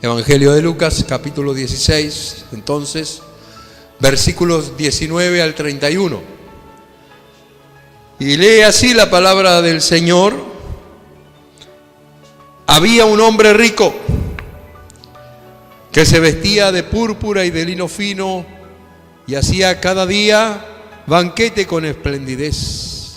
Evangelio de Lucas, capítulo 16, entonces, versículos 19 al 31. Y lee así la palabra del Señor. Había un hombre rico que se vestía de púrpura y de lino fino y hacía cada día banquete con esplendidez.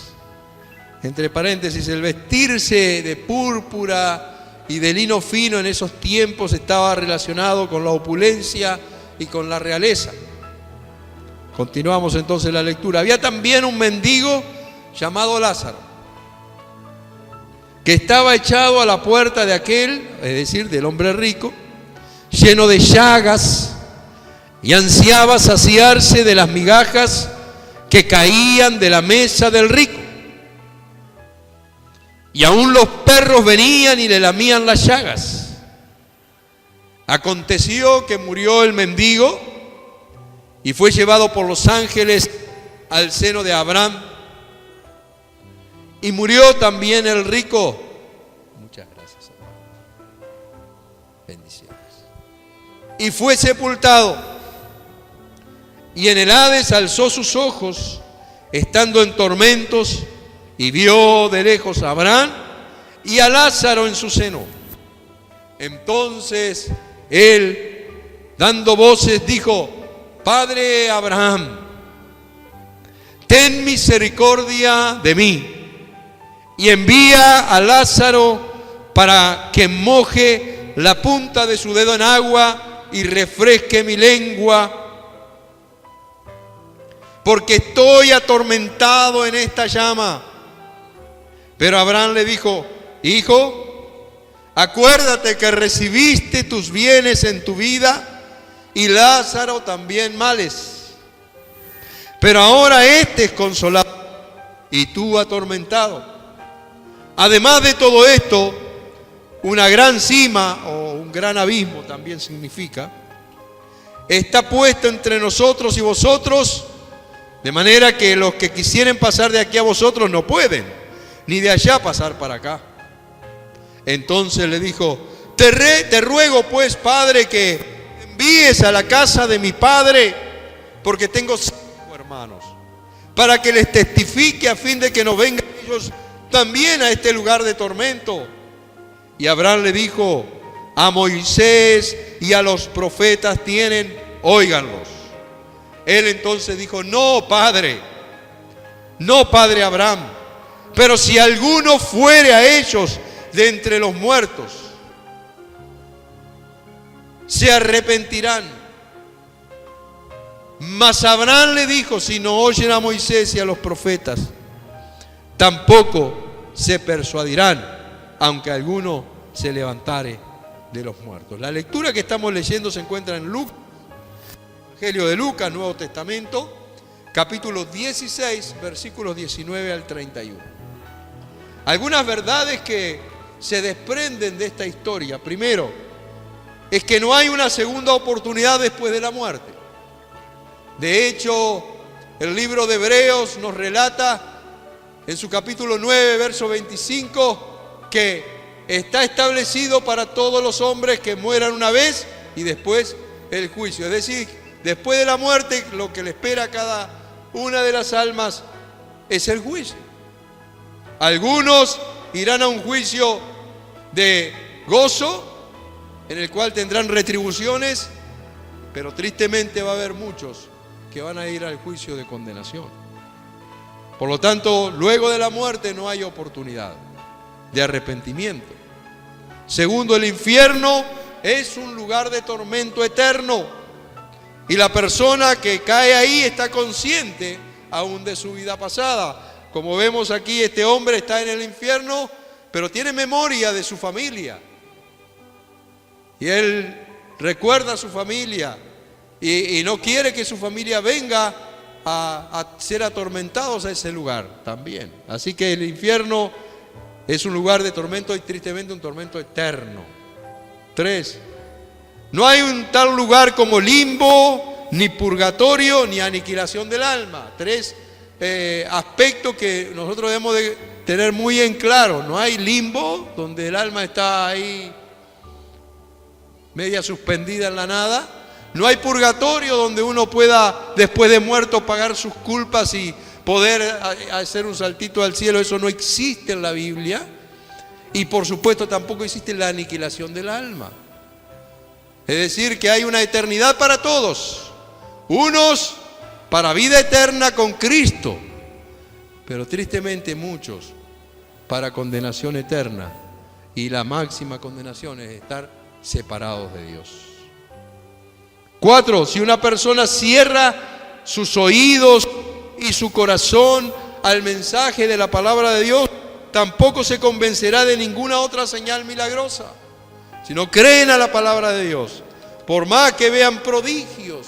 Entre paréntesis, el vestirse de púrpura y de lino fino en esos tiempos estaba relacionado con la opulencia y con la realeza. Continuamos entonces la lectura. Había también un mendigo llamado Lázaro, que estaba echado a la puerta de aquel, es decir, del hombre rico, lleno de llagas, y ansiaba saciarse de las migajas que caían de la mesa del rico. Y aún los perros venían y le lamían las llagas. Aconteció que murió el mendigo y fue llevado por los ángeles al seno de Abraham. Y murió también el rico. Muchas gracias, hermano. Bendiciones. Y fue sepultado. Y en el Hades alzó sus ojos, estando en tormentos, y vio de lejos a Abraham y a Lázaro en su seno. Entonces él, dando voces, dijo: Padre Abraham, ten misericordia de mí y envía a Lázaro para que moje la punta de su dedo en agua y refresque mi lengua, porque estoy atormentado en esta llama. Pero Abraham le dijo: Hijo, acuérdate que recibiste tus bienes en tu vida y Lázaro también males. Pero ahora este es consolado y tú atormentado. Además de todo esto, una gran cima, o un gran abismo también significa, está puesto entre nosotros y vosotros, de manera que los que quisieren pasar de aquí a vosotros no pueden, ni de allá pasar para acá. Entonces le dijo: te ruego pues, Padre, que envíes a la casa de mi padre, porque tengo 5 hermanos, para que les testifique, a fin de que no vengan ellos también a este lugar de tormento. Y Abraham le dijo: a Moisés y a los profetas tienen, óiganlos. Él entonces dijo: no, Padre Abraham, pero si alguno fuere a ellos de entre los muertos, se arrepentirán. Mas Abraham le dijo: si no oyen a Moisés y a los profetas, tampoco se persuadirán, aunque alguno se levantare de los muertos. La lectura que estamos leyendo se encuentra en Lucas, Evangelio de Lucas, Nuevo Testamento, capítulo 16, versículos 19 al 31. Algunas verdades que se desprenden de esta historia. Primero, es que no hay una segunda oportunidad después de la muerte. De hecho, el libro de Hebreos nos relata en su capítulo 9, verso 25, que está establecido para todos los hombres que mueran una vez y después el juicio. Es decir, después de la muerte, lo que le espera a cada una de las almas es el juicio. Algunos irán a un juicio de gozo, en el cual tendrán retribuciones, pero tristemente va a haber muchos que van a ir al juicio de condenación. Por lo tanto, luego de la muerte no hay oportunidad de arrepentimiento. Segundo, el infierno es un lugar de tormento eterno, y la persona que cae ahí está consciente aún de su vida pasada. Como vemos aquí, este hombre está en el infierno, pero tiene memoria de su familia. Y él recuerda a su familia y no quiere que su familia venga a ser atormentados a ese lugar también. Así que el infierno es un lugar de tormento y tristemente un tormento eterno. 3. No hay un tal lugar como limbo, ni purgatorio, ni aniquilación del alma. 3 aspectos que nosotros debemos de tener muy en claro. No hay limbo, donde el alma está ahí media suspendida en la nada. No hay purgatorio donde uno pueda, después de muerto, pagar sus culpas y poder hacer un saltito al cielo. Eso no existe en la Biblia. Y por supuesto tampoco existe la aniquilación del alma. Es decir, que hay una eternidad para todos. Unos para vida eterna con Cristo, pero tristemente muchos para condenación eterna. Y la máxima condenación es estar separados de Dios. 4. Si una persona cierra sus oídos y su corazón al mensaje de la palabra de Dios, tampoco se convencerá de ninguna otra señal milagrosa. Si no creen a la palabra de Dios, por más que vean prodigios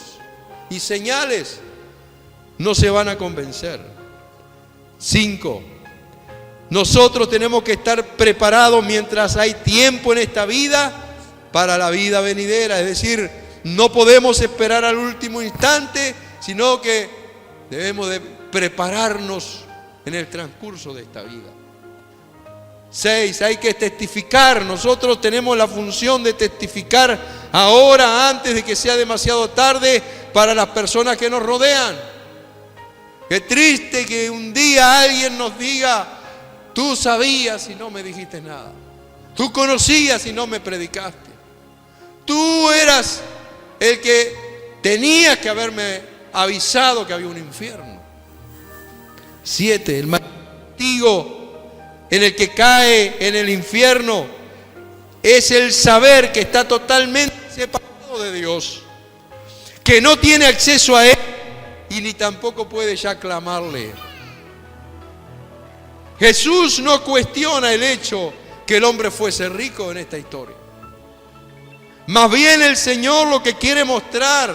y señales, no se van a convencer. 5. Nosotros tenemos que estar preparados mientras hay tiempo en esta vida para la vida venidera. Es decir, no podemos esperar al último instante, sino que debemos de prepararnos en el transcurso de esta vida. 6. Hay que testificar. Nosotros tenemos la función de testificar ahora, antes de que sea demasiado tarde, para las personas que nos rodean. Qué triste que un día alguien nos diga: tú sabías y no me dijiste nada. Tú conocías y no me predicaste. Tú eras el que tenías que haberme avisado que había un infierno. 7. El castigo en el que cae en el infierno es el saber que está totalmente separado de Dios, que no tiene acceso a Él y ni tampoco puede ya clamarle. Jesús no cuestiona el hecho que el hombre fuese rico en esta historia. Más bien el Señor lo que quiere mostrar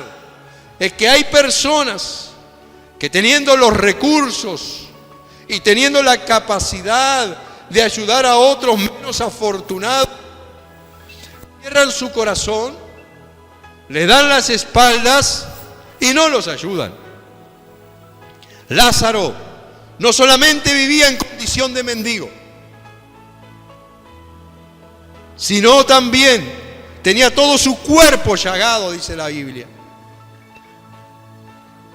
es que hay personas que, teniendo los recursos y teniendo la capacidad de ayudar a otros menos afortunados, cierran su corazón, le dan las espaldas y no los ayudan. Lázaro no solamente vivía en condición de mendigo, sino también tenía todo su cuerpo llagado, dice la Biblia.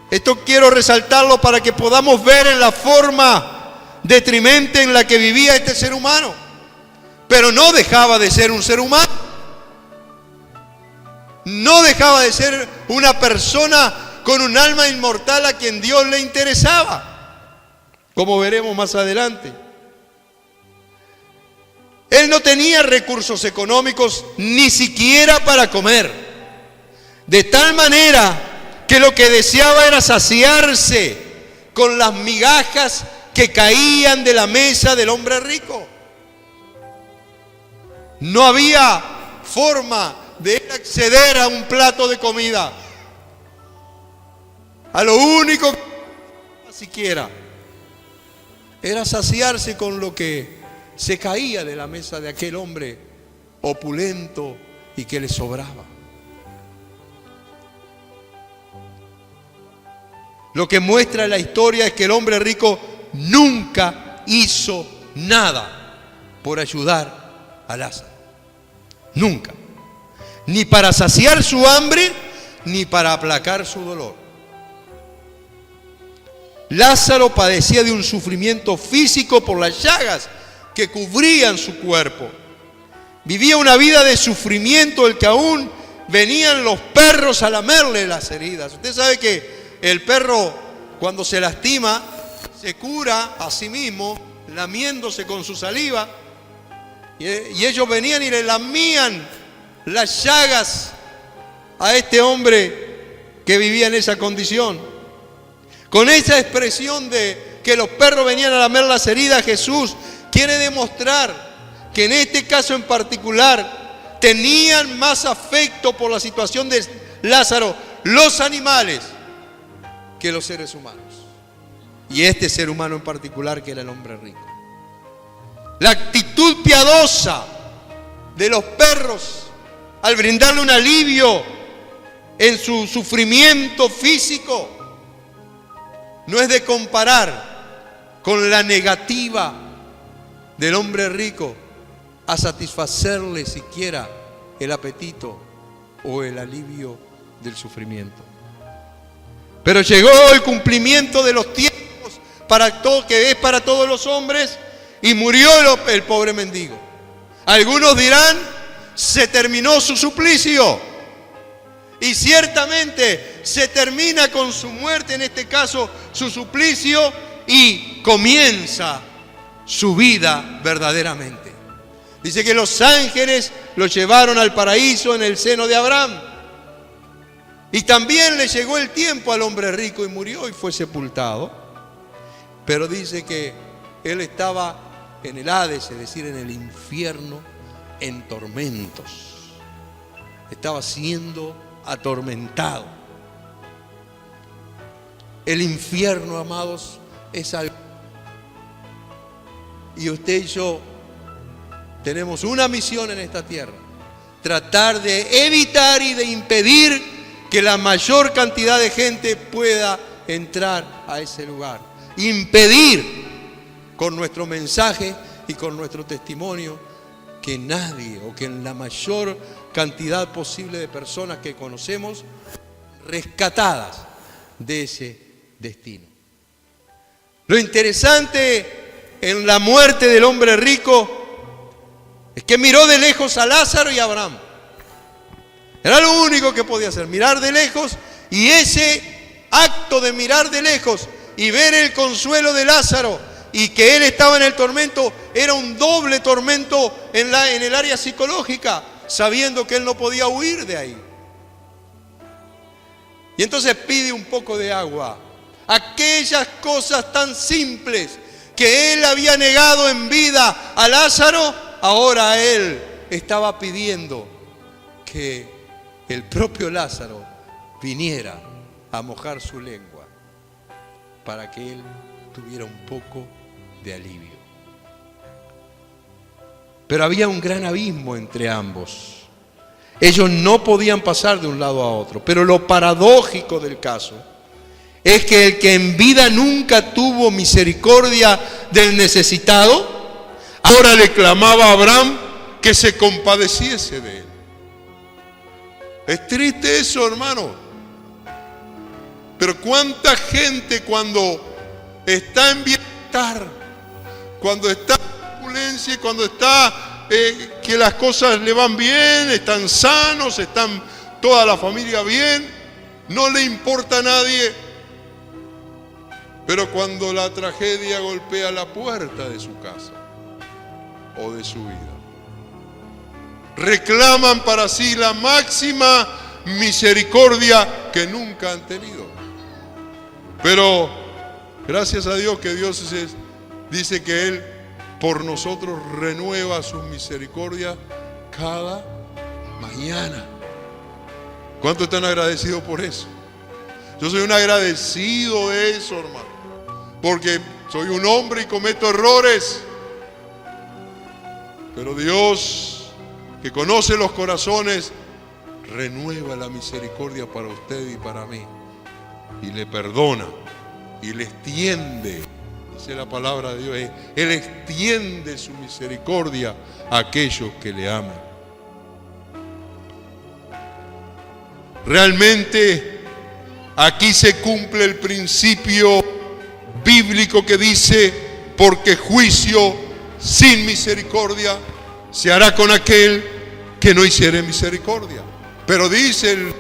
Esto quiero resaltarlo para que podamos ver en la forma detrimente en la que vivía este ser humano. Pero no dejaba de ser un ser humano. No dejaba de ser una persona con un alma inmortal a quien Dios le interesaba, como veremos más adelante. Él no tenía recursos económicos ni siquiera para comer, de tal manera que lo que deseaba era saciarse con las migajas que caían de la mesa del hombre rico. No había forma de acceder a un plato de comida. A lo único que siquiera era saciarse con lo que se caía de la mesa de aquel hombre opulento y que le sobraba. Lo que muestra la historia es que el hombre rico nunca hizo nada por ayudar a Lázaro. Nunca. Ni para saciar su hambre, ni para aplacar su dolor. Lázaro padecía de un sufrimiento físico por las llagas que cubrían su cuerpo. Vivía una vida de sufrimiento, el que aún venían los perros a lamerle las heridas. Usted sabe que el perro, cuando se lastima, se cura a sí mismo lamiéndose con su saliva, y ellos venían y le lamían las llagas a este hombre que vivía en esa condición. Con esa expresión de que los perros venían a lamer las heridas, Jesús quiere demostrar que en este caso en particular tenían más afecto por la situación de Lázaro los animales que los seres humanos. Y este ser humano en particular, que era el hombre rico. La actitud piadosa de los perros al brindarle un alivio en su sufrimiento físico no es de comparar con la negativa del hombre rico a satisfacerle siquiera el apetito o el alivio del sufrimiento. Pero llegó el cumplimiento de los tiempos que es para todos los hombres, y murió el pobre mendigo. Algunos dirán, se terminó su suplicio. Y ciertamente se termina con su muerte, en este caso su suplicio, y comienza su vida verdaderamente. Dice que los ángeles lo llevaron al paraíso en el seno de Abraham. Y también le llegó el tiempo al hombre rico y murió y fue sepultado. Pero dice que él estaba en el Hades, es decir, en el infierno, en tormentos. Estaba siendo atormentado. El infierno, amados, es algo. Y usted y yo tenemos una misión en esta tierra: tratar de evitar y de impedir que la mayor cantidad de gente pueda entrar a ese lugar. Impedir con nuestro mensaje y con nuestro testimonio que nadie, o que en la mayor cantidad posible de personas que conocemos, rescatadas de ese destino. Lo interesante en la muerte del hombre rico es que miró de lejos a Lázaro y a Abraham. Era lo único que podía hacer, mirar de lejos, y ese acto de mirar de lejos y ver el consuelo de Lázaro y que él estaba en el tormento, era un doble tormento en el área psicológica, sabiendo que él no podía huir de ahí. Y entonces pide un poco de agua. Aquellas cosas tan simples que él había negado en vida a Lázaro, ahora él estaba pidiendo que el propio Lázaro viniera a mojar su lengua para que él tuviera un poco de alivio. Pero había un gran abismo entre ambos. Ellos no podían pasar de un lado a otro. Pero lo paradójico del caso es que el que en vida nunca tuvo misericordia del necesitado, ahora le clamaba a Abraham que se compadeciese de él. Es triste eso, hermano. Pero cuánta gente cuando está en bienestar, cuando está en opulencia, cuando está que las cosas le van bien, están sanos, están toda la familia bien, no le importa a nadie. Pero cuando la tragedia golpea la puerta de su casa o de su vida, reclaman para sí la máxima misericordia que nunca han tenido. Pero gracias a Dios que Dios dice que Él por nosotros renueva su misericordia cada mañana. ¿Cuántos están agradecidos por eso? Yo soy un agradecido de eso, hermano, porque soy un hombre y cometo errores. Pero Dios, que conoce los corazones, renueva la misericordia para usted y para mí, y le perdona y le extiende, dice la palabra de Dios, Él extiende su misericordia a aquellos que le aman. Realmente aquí se cumple el principio bíblico que dice: porque juicio sin misericordia se hará con aquel que no hiciere misericordia. Pero dice el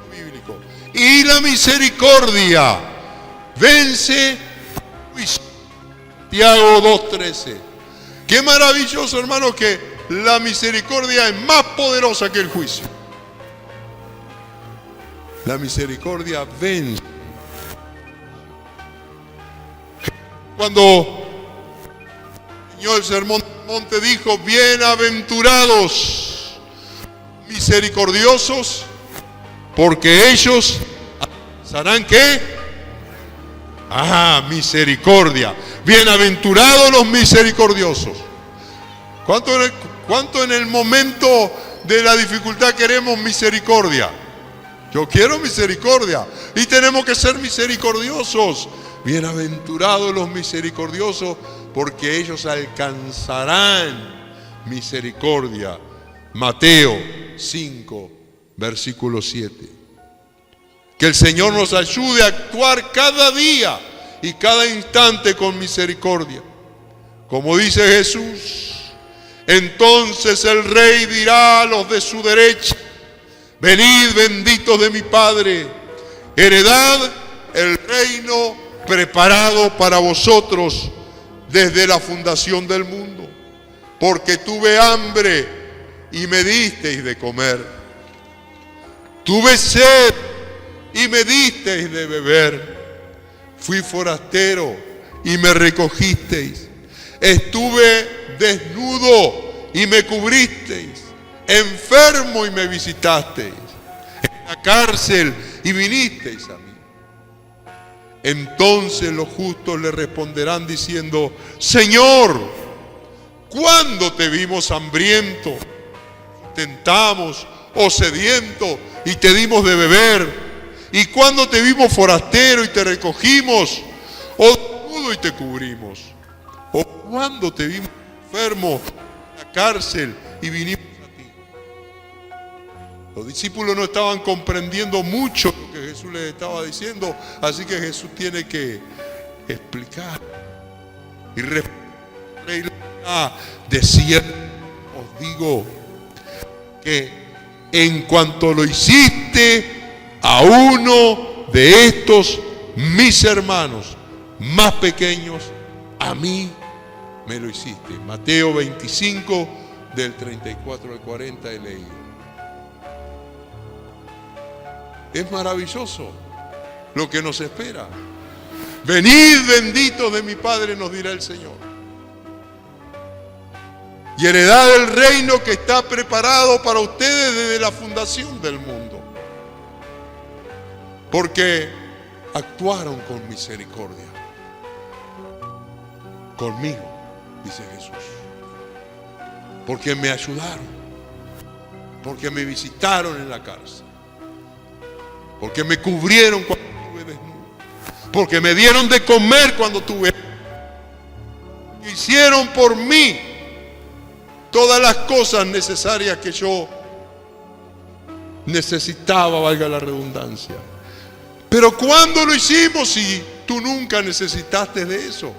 bíblico: y la misericordia vence el juicio. Santiago 2:13. Qué maravilloso, hermano, que la misericordia es más poderosa que el juicio. La misericordia vence. Cuando el Sermón del Monte dijo: bienaventurados misericordiosos, porque ellos alcanzarán ¿qué? Misericordia. Bienaventurados los misericordiosos. ¿Cuánto en el momento de la dificultad queremos misericordia? Yo quiero misericordia y tenemos que ser misericordiosos. Bienaventurados los misericordiosos, porque ellos alcanzarán misericordia. Mateo 5, Versículo 7. Que el Señor nos ayude a actuar cada día y cada instante con misericordia. Como dice Jesús, entonces el Rey dirá a los de su derecha: venid, benditos de mi Padre, heredad el reino preparado para vosotros desde la fundación del mundo. Porque tuve hambre y me disteis de comer. Tuve sed y me disteis de beber. Fui forastero y me recogisteis. Estuve desnudo y me cubristeis. Enfermo y me visitasteis. En la cárcel y vinisteis a mí. Entonces los justos le responderán diciendo: Señor, ¿cuándo te vimos hambriento, tentamos, o sediento y te dimos de beber? ¿Y cuándo te vimos forastero y te recogimos, o desnudo y te cubrimos? ¿O cuándo te vimos enfermo en la cárcel y vinimos a ti? Los discípulos no estaban comprendiendo mucho lo que Jesús les estaba diciendo, así que Jesús tiene que explicar y responder. De cierto os digo que en cuanto lo hiciste a uno de estos mis hermanos más pequeños, a mí me lo hiciste. Mateo 25 del 34 al 40 he leído. Es maravilloso lo que nos espera. Venid, benditos de mi Padre, nos dirá el Señor, y heredad el reino que está preparado para ustedes desde la fundación del mundo. Porque actuaron con misericordia conmigo, dice Jesús. Porque me ayudaron. Porque me visitaron en la cárcel. Porque me cubrieron cuando estuve desnudo. Porque me dieron de comer cuando tuve. Hicieron por mí todas las cosas necesarias que yo necesitaba, valga la redundancia. Pero ¿cuándo lo hicimos si tú nunca necesitaste de eso?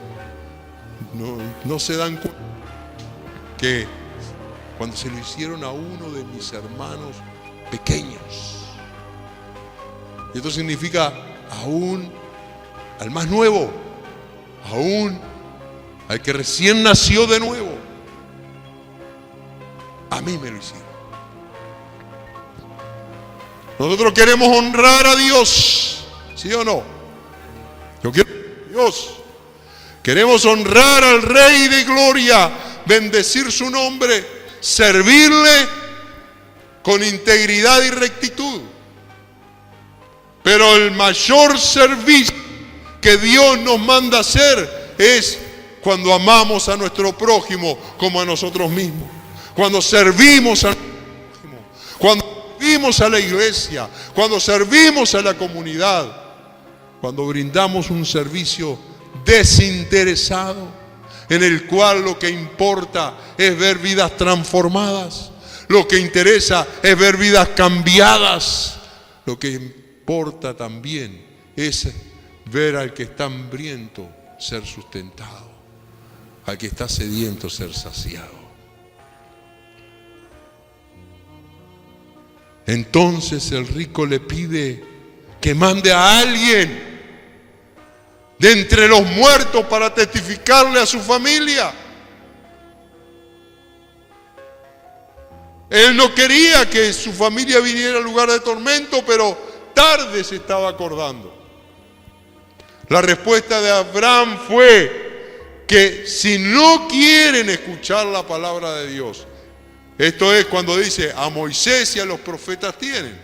No se dan cuenta que cuando se lo hicieron a uno de mis hermanos pequeños, y esto significa aún al más nuevo, aún al que recién nació de nuevo, a mí me lo hicieron. Nosotros queremos honrar a Dios, ¿sí o no? Yo quiero a Dios. Queremos honrar al Rey de Gloria, bendecir su nombre, servirle con integridad y rectitud. Pero el mayor servicio que Dios nos manda hacer es cuando amamos a nuestro prójimo como a nosotros mismos. Cuando servimos al prójimo, cuando servimos a la iglesia, cuando servimos a la comunidad, cuando brindamos un servicio desinteresado, en el cual lo que importa es ver vidas transformadas, lo que interesa es ver vidas cambiadas, lo que importa también es ver al que está hambriento ser sustentado, al que está sediento ser saciado. Entonces el rico le pide que mande a alguien de entre los muertos para testificarle a su familia. Él no quería que su familia viniera al lugar de tormento, pero tarde se estaba acordando. La respuesta de Abraham fue que si no quieren escuchar la palabra de Dios, esto es cuando dice a Moisés y a los profetas tienen,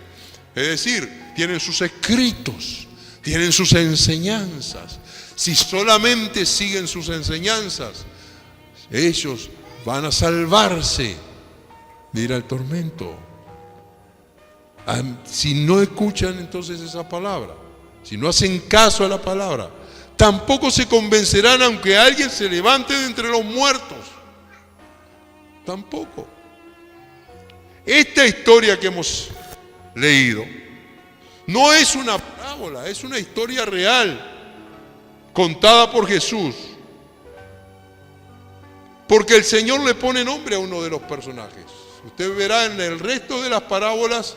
es decir, tienen sus escritos, tienen sus enseñanzas. Si solamente siguen sus enseñanzas, ellos van a salvarse de ir al tormento. Si no escuchan entonces esa palabra, si no hacen caso a la palabra, tampoco se convencerán aunque alguien se levante de entre los muertos. Tampoco. Esta historia que hemos leído, no es una parábola, es una historia real contada por Jesús. Porque el Señor le pone nombre a uno de los personajes. Usted verá en el resto de las parábolas,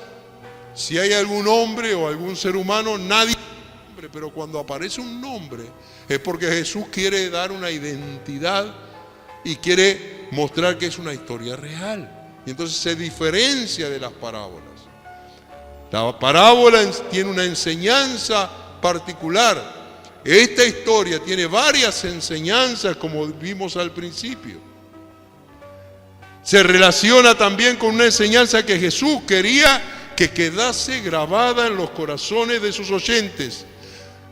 si hay algún hombre o algún ser humano, nadie tiene nombre, pero cuando aparece un nombre es porque Jesús quiere dar una identidad y quiere mostrar que es una historia real. Y entonces se diferencia de las parábolas. La parábola tiene una enseñanza particular. Esta historia tiene varias enseñanzas, como vimos al principio. Se relaciona también con una enseñanza que Jesús quería que quedase grabada en los corazones de sus oyentes,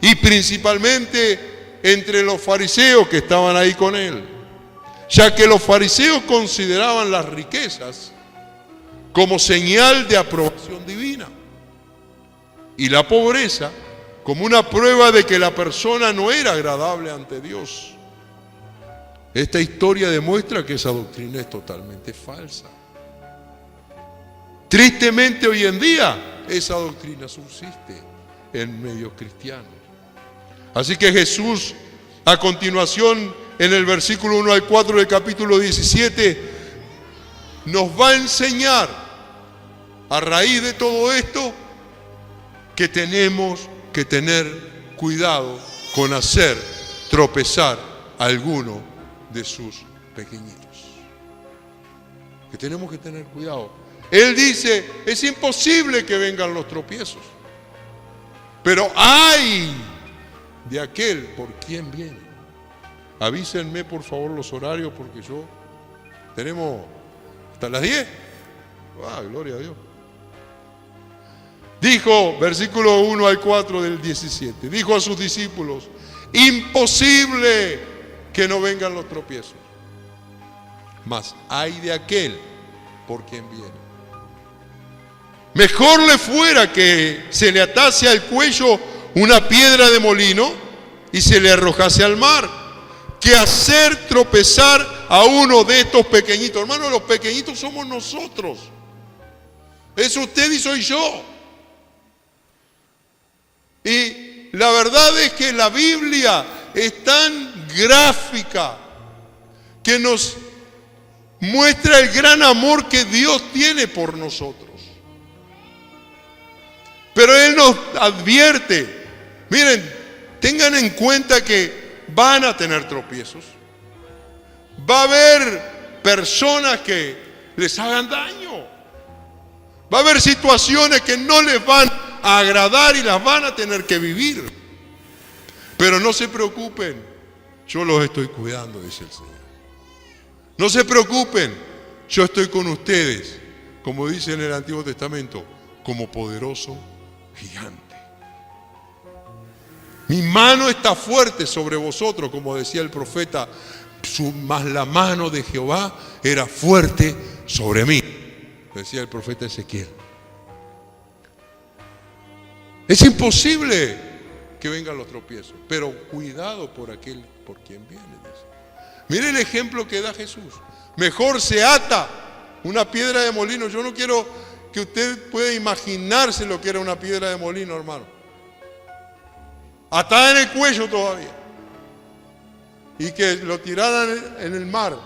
y principalmente entre los fariseos que estaban ahí con él, ya que los fariseos consideraban las riquezas como señal de aprobación divina y la pobreza como una prueba de que la persona no era agradable ante Dios. Esta historia demuestra que esa doctrina es totalmente falsa. Tristemente hoy en día esa doctrina subsiste en medios cristianos. Así que Jesús, a continuación, en el versículo 1 al 4 del capítulo 17, nos va a enseñar, a raíz de todo esto, que tenemos que tener cuidado con hacer tropezar a alguno de sus pequeñitos. Que tenemos que tener cuidado. Él dice, es imposible que vengan los tropiezos, pero ¡ay de aquel por quien viene! Avísenme por favor los horarios, porque tenemos hasta las 10. ¡Ah, gloria a Dios! Dijo, versículo 1 al 4 del 17, dijo a sus discípulos, imposible que no vengan los tropiezos, mas ay de aquel por quien viene. Mejor le fuera que se le atase al cuello una piedra de molino y se le arrojase al mar, que hacer tropezar a uno de estos pequeñitos. Hermanos, los pequeñitos somos nosotros. Es usted y soy yo. Y la verdad es que la Biblia es tan gráfica que nos muestra el gran amor que Dios tiene por nosotros. Pero Él nos advierte, miren, tengan en cuenta que van a tener tropiezos. Va a haber personas que les hagan daño. Va a haber situaciones que no les van a agradar y las van a tener que vivir. Pero no se preocupen, yo los estoy cuidando, dice el Señor. No se preocupen, yo estoy con ustedes, como dice en el Antiguo Testamento, como poderoso gigante. Mi mano está fuerte sobre vosotros, como decía el profeta, mas la mano de Jehová era fuerte sobre mí, decía el profeta Ezequiel. Es imposible que vengan los tropiezos, pero cuidado por aquel por quien viene, dice. Mire el ejemplo que da Jesús. Mejor se ata una piedra de molino. Yo no quiero que usted pueda imaginarse lo que era una piedra de molino, hermano. Atada en el cuello todavía. Y que lo tiraran en el mar.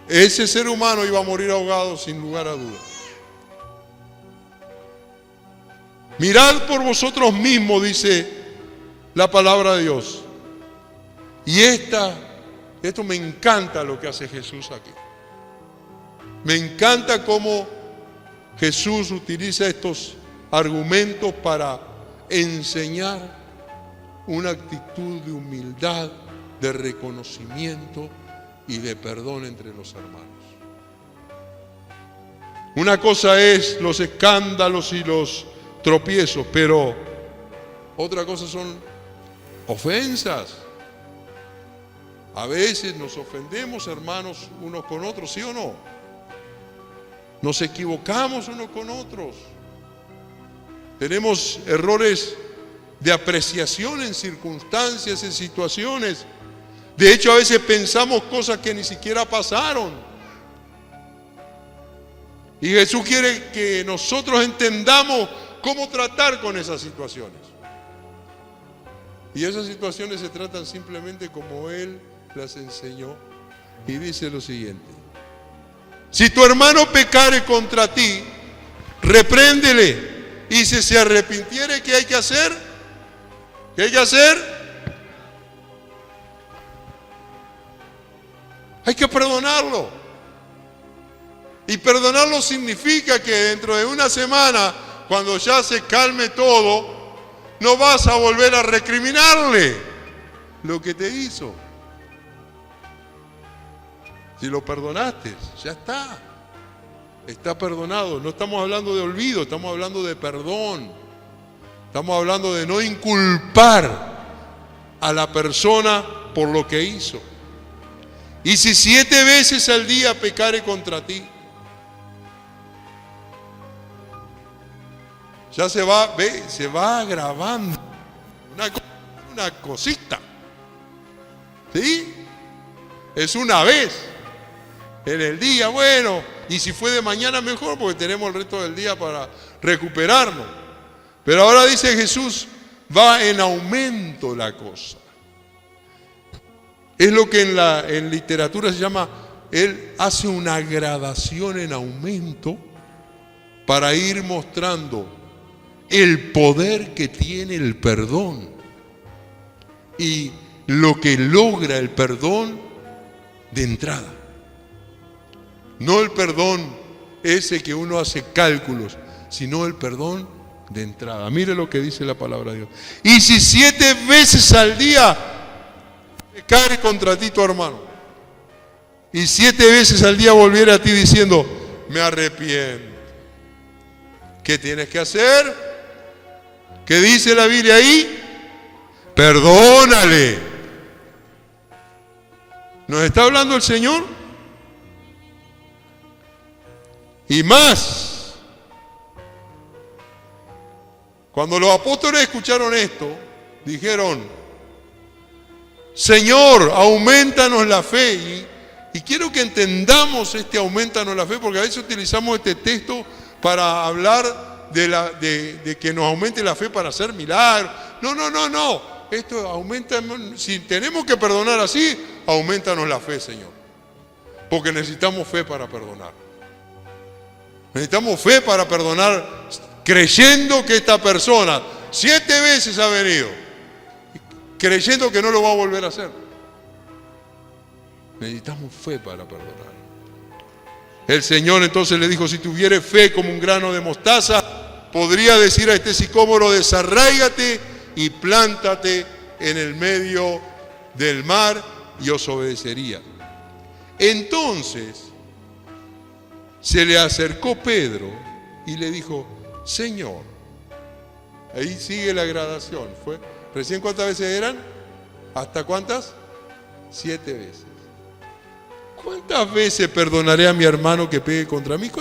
Ese ser humano iba a morir ahogado sin lugar a dudas. Mirad por vosotros mismos, dice la palabra de Dios. Y esto me encanta lo que hace Jesús aquí. Me encanta cómo Jesús utiliza estos argumentos para enseñar una actitud de humildad, de reconocimiento y de perdón entre los hermanos. Una cosa es los escándalos y los tropiezos, pero otra cosa son ofensas. A veces nos ofendemos, hermanos, unos con otros, ¿sí o no? Nos equivocamos unos con otros. Tenemos errores de apreciación en circunstancias, en situaciones. De hecho, a veces pensamos cosas que ni siquiera pasaron. Y Jesús quiere que nosotros entendamos cómo tratar con esas situaciones. Y esas situaciones se tratan simplemente como Él las enseñó. Y dice lo siguiente: si tu hermano pecare contra ti, repréndele. Y si se arrepintiere, ¿qué hay que hacer? ¿Qué hay que hacer? Hay que perdonarlo. Y perdonarlo significa que dentro de una semana, cuando ya se calme todo, no vas a volver a recriminarle lo que te hizo. Si lo perdonaste, ya está. Está perdonado. No estamos hablando de olvido, estamos hablando de perdón. Estamos hablando de no inculpar a la persona por lo que hizo. Y si 7 veces al día pecare contra ti, ya se va agravando una cosita. ¿Sí? Es una vez en el día, bueno, y si fue de mañana mejor, porque tenemos el resto del día para recuperarnos. Pero ahora dice Jesús, va en aumento la cosa. Es lo que en literatura se llama, Él hace una gradación en aumento para ir mostrando el poder que tiene el perdón y lo que logra el perdón de entrada. No el perdón ese que uno hace cálculos, sino el perdón de entrada. Mire lo que dice la palabra de Dios. Y si 7 veces al día pecare contra ti tu hermano, y 7 veces al día volviera a ti diciendo, me arrepiento, ¿qué tienes que hacer? ¿Qué dice la Biblia ahí? Perdónale. ¿Nos está hablando el Señor? Y más, cuando los apóstoles escucharon esto, dijeron, Señor, aumentanos la fe. Y quiero que entendamos este aumentanos la fe, porque a veces utilizamos este texto para hablar de que nos aumente la fe para hacer milagros. No. Esto aumenta, si tenemos que perdonar así, aumentanos la fe, Señor. Porque necesitamos fe para perdonar. Necesitamos fe para perdonar, creyendo que esta persona 7 veces ha venido, creyendo que no lo va a volver a hacer. Necesitamos fe para perdonar. El Señor entonces le dijo, si tuviere fe como un grano de mostaza, podría decir a este sicómoro, desarráigate y plántate en el medio del mar, y os obedecería. Entonces se le acercó Pedro y le dijo, Señor, ahí sigue la gradación. ¿Recién cuántas veces eran? ¿Hasta cuántas? 7 veces. ¿Cuántas veces perdonaré a mi hermano que pegue contra mí?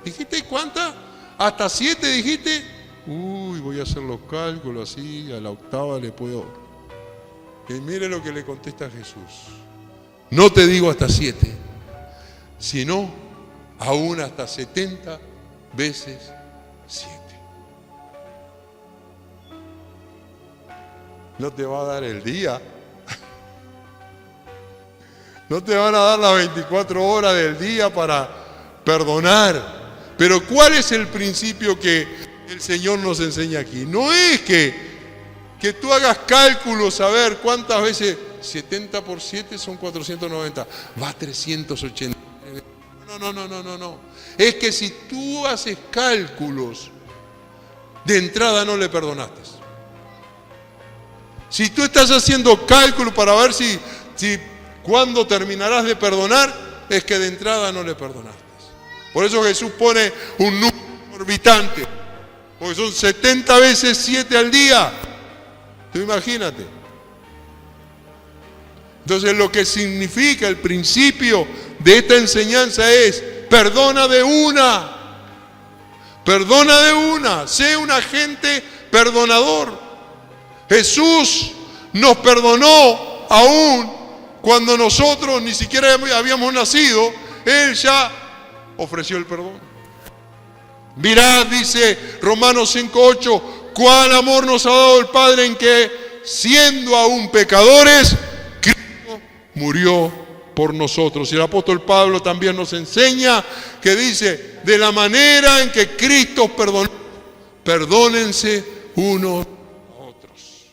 ¿Dijiste cuántas? ¿Hasta 7 dijiste? Uy, voy a hacer los cálculos así, a la octava le puedo. Y mire lo que le contesta Jesús. No te digo hasta 7, sino aún hasta 70 veces 7. No te va a dar el día. No te van a dar las 24 horas del día para perdonar. Pero ¿cuál es el principio que el Señor nos enseña aquí? No es que tú hagas cálculos a ver cuántas veces 70 por 7 son 490. Va a 380. No. Es que si tú haces cálculos, de entrada no le perdonaste. Si tú estás haciendo cálculos para ver si cuándo terminarás de perdonar, es que de entrada no le perdonaste. Por eso Jesús pone un número orbitante, porque son 70 veces 7 al día. Tú imagínate. Entonces lo que significa el principio de esta enseñanza es, perdona de una, sé un agente perdonador. Jesús nos perdonó aún cuando nosotros ni siquiera habíamos nacido. Él ya ofreció el perdón. Mirad, dice Romanos 5:8, cuán amor nos ha dado el Padre en que, siendo aún pecadores, Cristo murió por nosotros. Y el apóstol Pablo también nos enseña que dice, de la manera en que Cristo perdonó, perdónense unos a otros.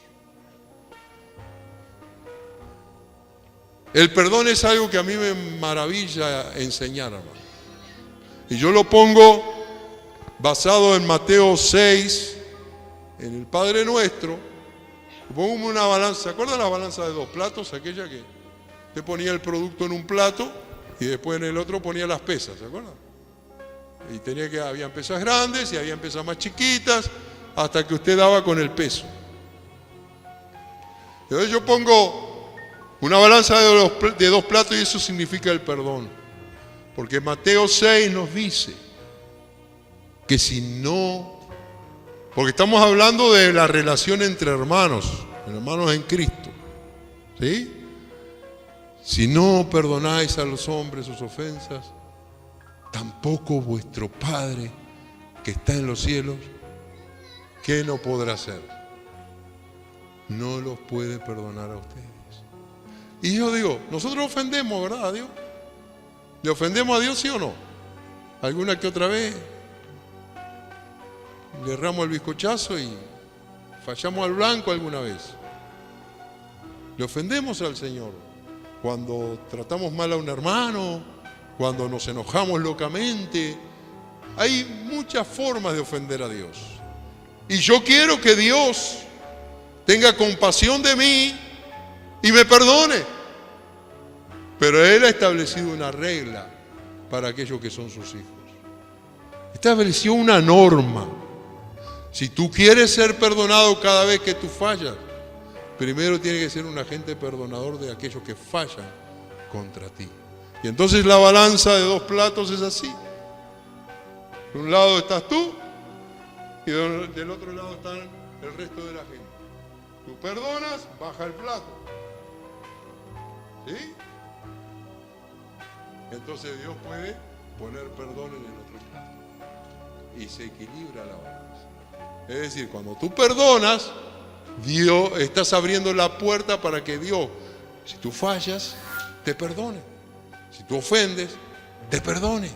El perdón es algo que a mí me maravilla enseñar, hermano. Y yo lo pongo basado en Mateo 6, en el Padre Nuestro. Pongo una balanza. ¿Se acuerdan la balanza de 2 platos? Aquella que usted ponía el producto en un plato y después en el otro ponía las pesas, ¿se acuerdan? Y habían pesas grandes y habían pesas más chiquitas hasta que usted daba con el peso. Entonces yo pongo una balanza de 2 platos y eso significa el perdón. Porque Mateo 6 nos dice que si no, porque estamos hablando de la relación entre hermanos en Cristo, ¿sí? Si no perdonáis a los hombres sus ofensas, tampoco vuestro Padre que está en los cielos, ¿qué no podrá hacer? No los puede perdonar a ustedes. Y yo digo, nosotros ofendemos, ¿verdad? A Dios. ¿Le ofendemos a Dios, sí o no? ¿Alguna que otra vez? Le erramos el bizcochazo y fallamos al blanco alguna vez. Le ofendemos al Señor cuando tratamos mal a un hermano, cuando nos enojamos locamente. Hay muchas formas de ofender a Dios. Y yo quiero que Dios tenga compasión de mí y me perdone. Pero Él ha establecido una regla para aquellos que son sus hijos. Estableció una norma. Si tú quieres ser perdonado cada vez que tú fallas, primero tiene que ser un agente perdonador de aquellos que fallan contra ti. Y entonces la balanza de 2 platos es así. De un lado estás tú y del otro lado están el resto de la gente. Tú perdonas, baja el plato. ¿Sí? Entonces Dios puede poner perdón en el otro plato. Y se equilibra la balanza. Es decir, cuando tú perdonas, Dios, estás abriendo la puerta para que Dios, si tú fallas, te perdone. Si tú ofendes, te perdone.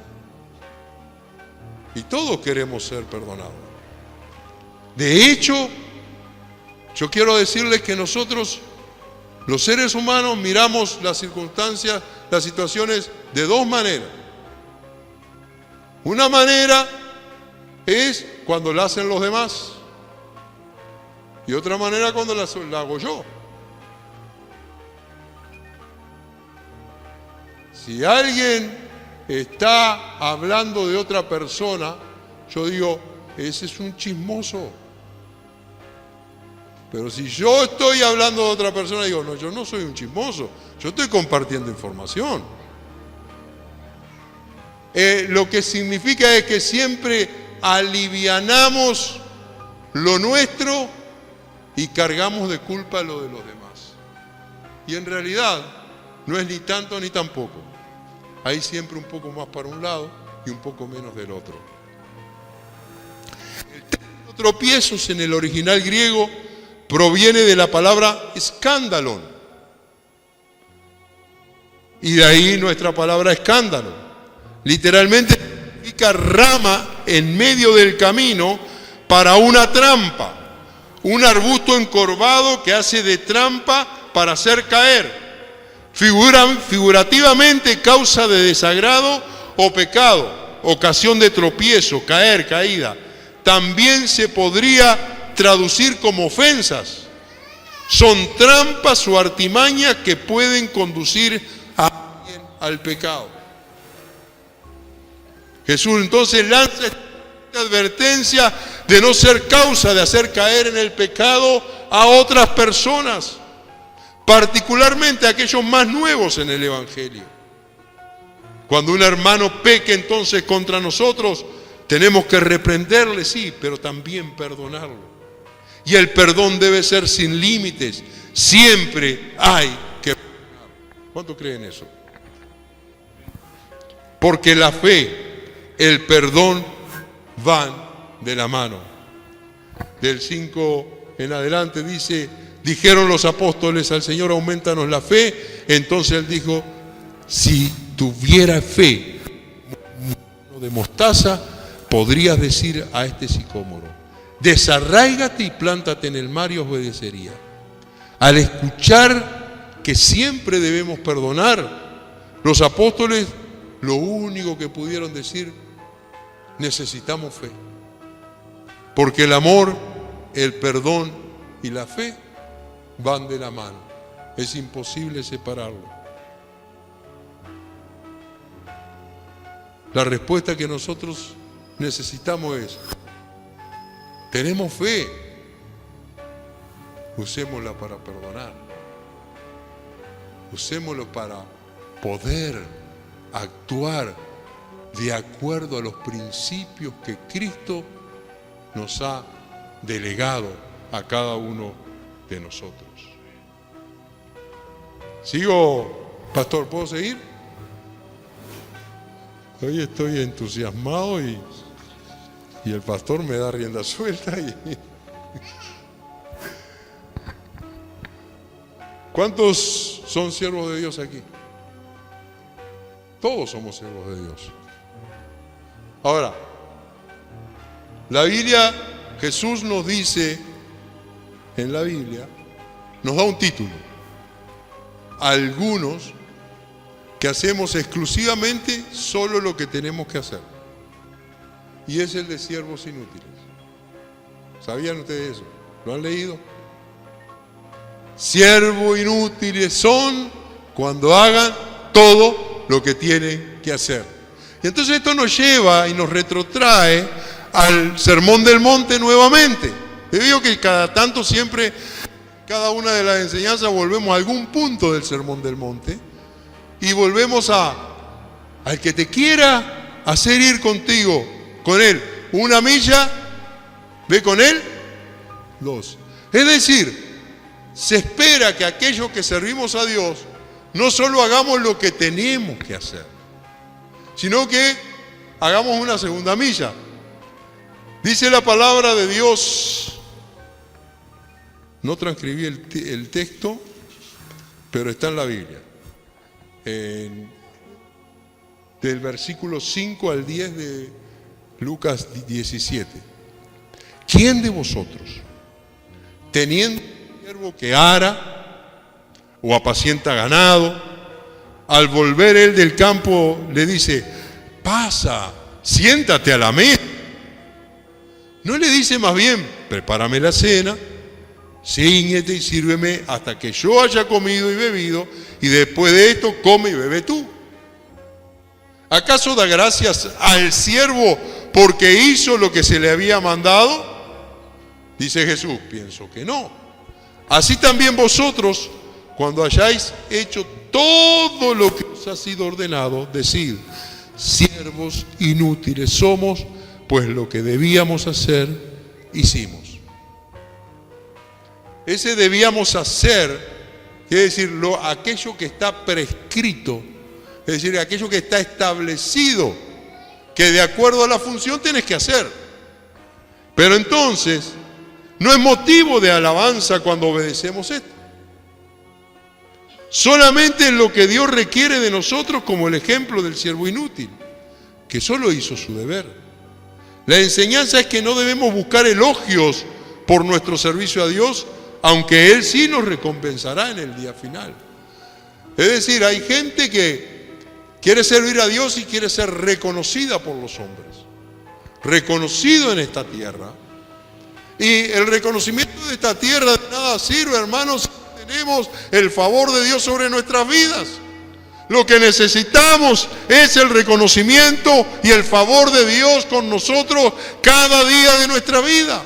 Y todos queremos ser perdonados. De hecho, yo quiero decirles que nosotros, los seres humanos, miramos las circunstancias, las situaciones de 2 maneras. Una manera es cuando la hacen los demás y otra manera cuando la hago yo. Si alguien está hablando de otra persona, yo digo, ese es un chismoso. Pero si yo estoy hablando de otra persona, digo, no, yo no soy un chismoso, yo estoy compartiendo información. Lo que significa es que siempre alivianamos lo nuestro y cargamos de culpa lo de los demás. Y en realidad no es ni tanto ni tampoco. Hay siempre un poco más para un lado y un poco menos del otro. El término tropiezos en el original griego proviene de la palabra escándalon. Y de ahí nuestra palabra escándalo. Literalmente significa rama en medio del camino para una trampa. Un arbusto encorvado que hace de trampa para hacer caer. Figurativamente causa de desagrado o pecado, ocasión de tropiezo, caer, caída. También se podría traducir como ofensas. Son trampas o artimañas que pueden conducir a alguien al pecado. Jesús entonces lanza esta advertencia de no ser causa de hacer caer en el pecado a otras personas, particularmente a aquellos más nuevos en el Evangelio. Cuando un hermano peque entonces contra nosotros, tenemos que reprenderle, sí, pero también perdonarlo. Y el perdón debe ser sin límites. Siempre hay que perdonar. ¿Cuánto creen eso? Porque la fe, el perdón van de la mano. Del 5 en adelante dice, dijeron los apóstoles al Señor, aumentanos la fe. Entonces Él dijo, si tuviera fe de mostaza, podrías decir a este sicómoro, desarráigate y plántate en el mar, y obedecería. Al escuchar que siempre debemos perdonar, los apóstoles lo único que pudieron decir, necesitamos fe. Porque el amor, el perdón y la fe van de la mano. Es imposible separarlo. La respuesta que nosotros necesitamos es, tenemos fe, usémosla para perdonar, usémoslo para poder actuar de acuerdo a los principios que Cristo nos ha delegado a cada uno de nosotros. ¿Sigo, pastor? ¿Puedo seguir? Hoy estoy entusiasmado y el pastor me da rienda suelta. ¿Cuántos son siervos de Dios aquí? Todos somos siervos de Dios. Ahora, la Biblia, Jesús nos dice, en la Biblia, nos da un título. Algunos que hacemos exclusivamente solo lo que tenemos que hacer. Y es el de siervos inútiles. ¿Sabían ustedes eso? ¿Lo han leído? Siervos inútiles son cuando hagan todo lo que tienen que hacer. Y entonces esto nos lleva y nos retrotrae al Sermón del Monte nuevamente. Yo digo que cada tanto siempre, cada una de las enseñanzas, volvemos a algún punto del Sermón del Monte y volvemos al que te quiera hacer ir contigo, con él, 1 milla, ve con él 2. Es decir, se espera que aquellos que servimos a Dios no solo hagamos lo que tenemos que hacer, sino que hagamos una segunda milla. Dice la palabra de Dios, no transcribí el texto, pero está en la Biblia, del versículo 5 al 10 de Lucas 17. ¿Quién de vosotros, teniendo un siervo que ara o apacienta ganado, al volver él del campo le dice, pasa, siéntate a la mesa? ¿No le dice más bien, prepárame la cena, cíñete y sírveme hasta que yo haya comido y bebido, y después de esto come y bebe tú? ¿Acaso da gracias al siervo porque hizo lo que se le había mandado? Dice Jesús, pienso que no. Así también vosotros, cuando hayáis hecho todo lo que os ha sido ordenado, decid, siervos inútiles somos, pues lo que debíamos hacer, hicimos. Ese debíamos hacer, quiere decir, aquello que está prescrito, es decir, aquello que está establecido, que de acuerdo a la función tienes que hacer. Pero entonces, no es motivo de alabanza cuando obedecemos esto. Solamente es lo que Dios requiere de nosotros, como el ejemplo del siervo inútil, que solo hizo su deber. La enseñanza es que no debemos buscar elogios por nuestro servicio a Dios, aunque Él sí nos recompensará en el día final. Es decir, hay gente que quiere servir a Dios y quiere ser reconocida por los hombres, reconocido en esta tierra. Y el reconocimiento de esta tierra de nada sirve, hermanos, si tenemos el favor de Dios sobre nuestras vidas. Lo que necesitamos es el reconocimiento y el favor de Dios con nosotros cada día de nuestra vida.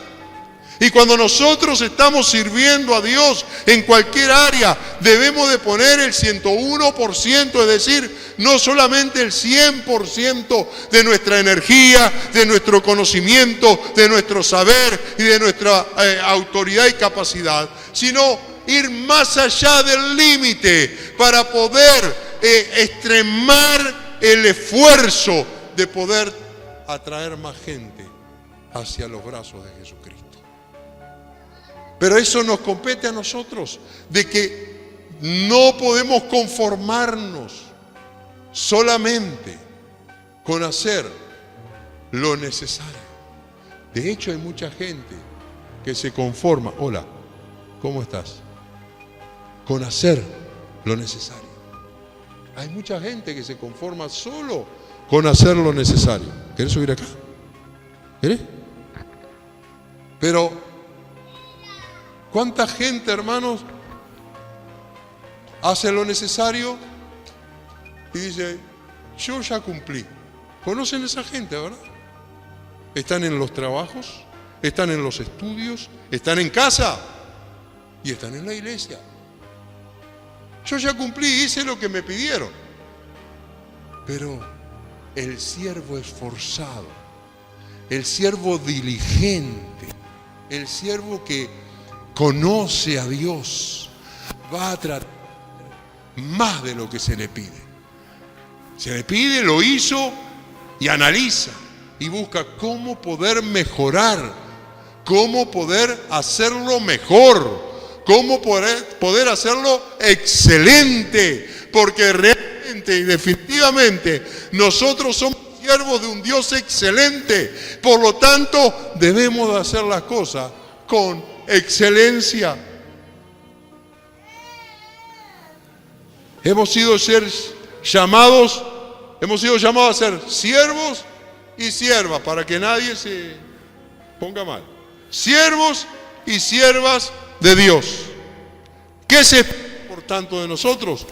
Y cuando nosotros estamos sirviendo a Dios en cualquier área, debemos de poner el 101%, es decir, no solamente el 100% de nuestra energía, de nuestro conocimiento, de nuestro saber y de nuestra autoridad y capacidad, sino ir más allá del límite para poder extremar el esfuerzo de poder atraer más gente hacia los brazos de Jesucristo. Pero eso nos compete a nosotros, de que no podemos conformarnos solamente con hacer lo necesario. De hecho, hay mucha gente que se conforma, hola, ¿cómo estás? Con hacer lo necesario. Hay mucha gente que se conforma solo con hacer lo necesario. ¿Querés subir acá? ¿Querés? Pero, ¿cuánta gente, hermanos, hace lo necesario y dice, yo ya cumplí? ¿Conocen esa gente, verdad? Están en los trabajos, están en los estudios, están en casa y están en la iglesia. Yo ya cumplí, hice lo que me pidieron. Pero el siervo esforzado, el siervo diligente, el siervo que conoce a Dios, va a tratar más de lo que se le pide. Se le pide, lo hizo y analiza y busca cómo poder mejorar, cómo poder hacerlo mejor, cómo poder hacerlo excelente, porque realmente y definitivamente nosotros somos siervos de un Dios excelente. Por lo tanto, debemos de hacer las cosas con excelencia. Hemos sido llamados a ser siervos y siervas, para que nadie se ponga mal. Siervos y siervas de Dios. ¿Qué se espera, por tanto, de nosotros?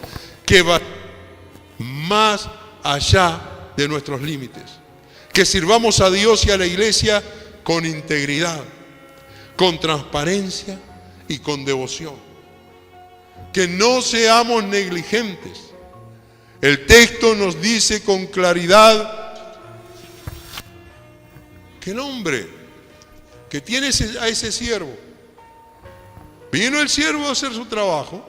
Que va más allá de nuestros límites. Que sirvamos a Dios y a la iglesia con integridad, con transparencia y con devoción. Que no seamos negligentes. El texto nos dice con claridad que el hombre que tiene a ese siervo, vino el siervo a hacer su trabajo,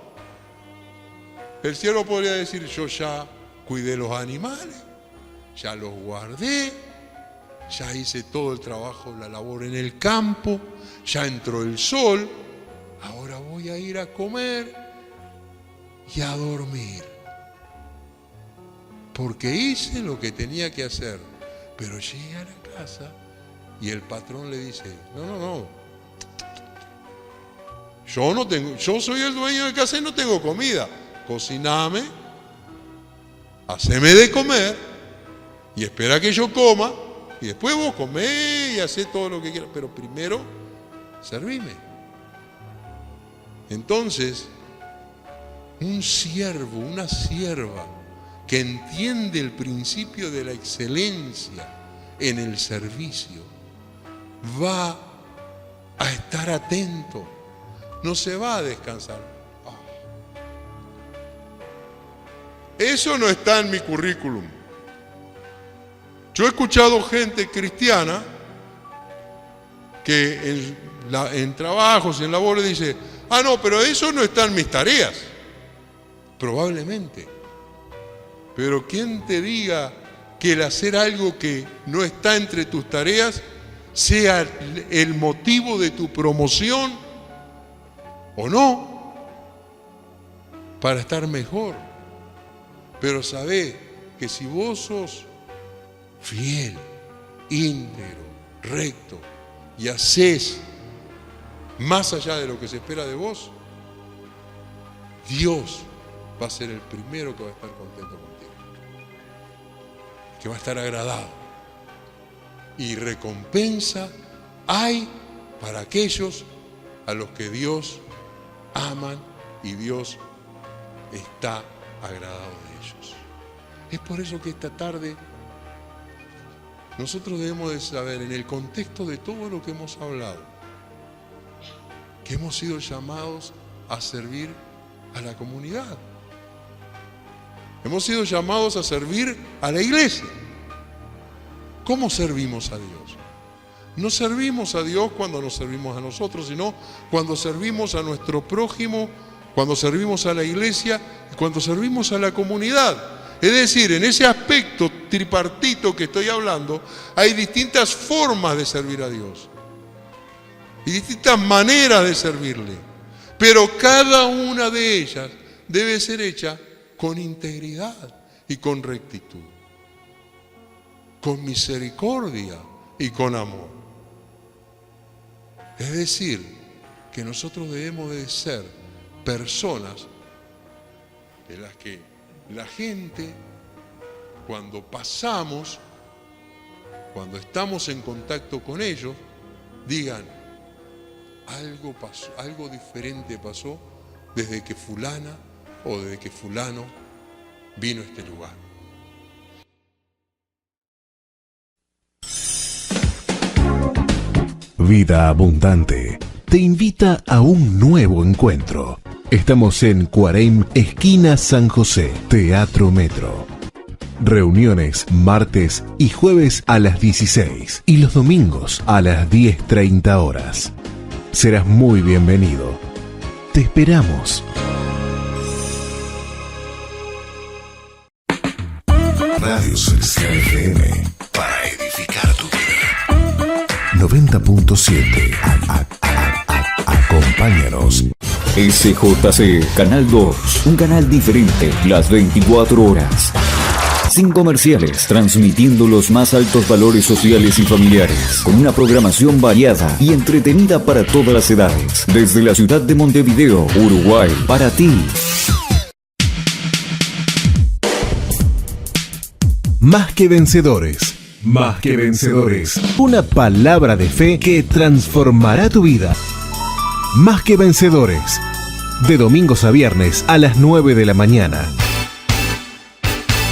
el siervo podría decir, yo ya cuidé los animales, ya los guardé, ya hice todo el trabajo, la labor en el campo, ya entró el sol, ahora voy a ir a comer y a dormir, porque hice lo que tenía que hacer. Pero llegué a la casa y el patrón le dice, no, yo soy el dueño de casa y no tengo comida, cociname, haceme de comer y espera que yo coma, y después vos comés y hacés todo lo que quieras, pero primero servime. Entonces, un siervo, una sierva que entiende el principio de la excelencia en el servicio, va a estar atento, no se va a descansar. Eso no está en mi currículum. Yo he escuchado gente cristiana que en trabajos, en labores dice, no, pero eso no está en mis tareas. Probablemente. Pero ¿quién te diga que el hacer algo que no está entre tus tareas sea el motivo de tu promoción o no? Para estar mejor. Pero sabé que si vos sos fiel, íntegro, recto y hacés más allá de lo que se espera de vos, Dios va a ser el primero que va a estar contento contigo, que va a estar agradado. Y recompensa hay para aquellos a los que Dios aman y Dios está agradado de ellos. Es por eso que esta tarde nosotros debemos de saber, en el contexto de todo lo que hemos hablado, que hemos sido llamados a servir a la comunidad. Hemos sido llamados a servir a la iglesia. ¿Cómo servimos a Dios? No servimos a Dios cuando nos servimos a nosotros, sino cuando servimos a nuestro prójimo, cuando servimos a la iglesia y cuando servimos a la comunidad. Es decir, en ese aspecto tripartito que estoy hablando, hay distintas formas de servir a Dios y distintas maneras de servirle, pero cada una de ellas debe ser hecha con integridad y con rectitud, con misericordia y con amor. Es decir, que nosotros debemos de ser personas de las que la gente, cuando pasamos, cuando estamos en contacto con ellos, digan, algo pasó, algo diferente pasó desde que fulana o desde que fulano vino a este lugar. Vida Abundante te invita a un nuevo encuentro. Estamos en Cuareim, esquina San José, Teatro Metro. Reuniones martes y jueves a las 16 y los domingos a las 10:30 horas. Serás muy bienvenido. Te esperamos. Radio Celestial FM, para edificar tu vida. 90.7. Acompáñanos. SJC, Canal 2, un canal diferente, las 24 horas. Sin comerciales, transmitiendo los más altos valores sociales y familiares, con una programación variada y entretenida para todas las edades. Desde la ciudad de Montevideo, Uruguay, para ti. Más que vencedores. Más que vencedores. Una palabra de fe que transformará tu vida. Más que vencedores. De domingos a viernes a las 9 de la mañana.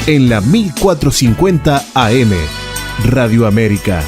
En la 1450 AM. Radio América.